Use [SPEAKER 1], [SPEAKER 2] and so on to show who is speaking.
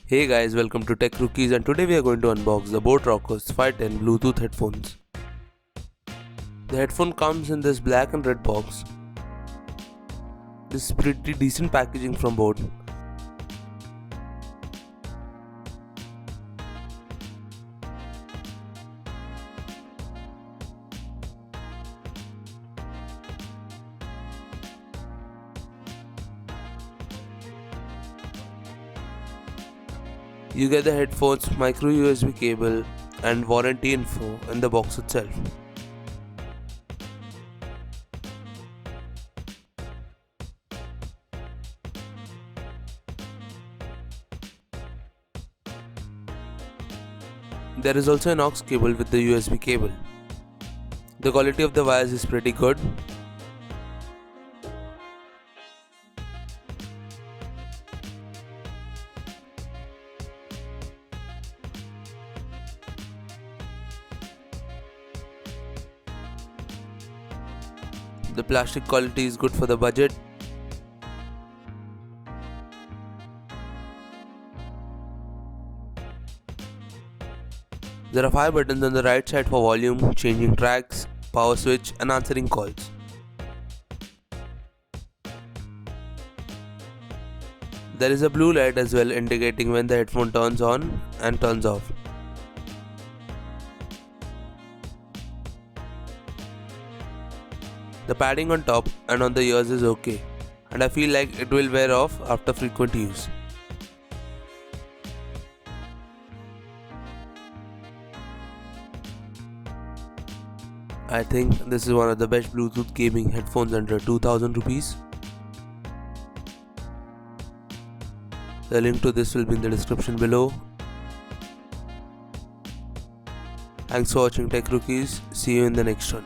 [SPEAKER 1] Hey guys, welcome to Tech Rookies, and today we are going to unbox the Boat Rockerz 510 Bluetooth headphones. The headphone comes in this black and red box. This is pretty decent packaging from Boat. You get the headphones, micro USB cable and warranty info in the box itself. There is also an aux cable with the USB cable. The quality of the wires is pretty good. The plastic quality is good for the budget. There are 5 buttons on the right side for volume, changing tracks, power switch and answering calls. There is a blue light as well, indicating when the headphone turns on and turns off. The padding on top and on the ears is okay, and I feel like it will wear off after frequent use. I think this is one of the best Bluetooth gaming headphones under 2000 rupees. The link to this will be in the description below. Thanks for watching Tech Rookies. See you in the next one.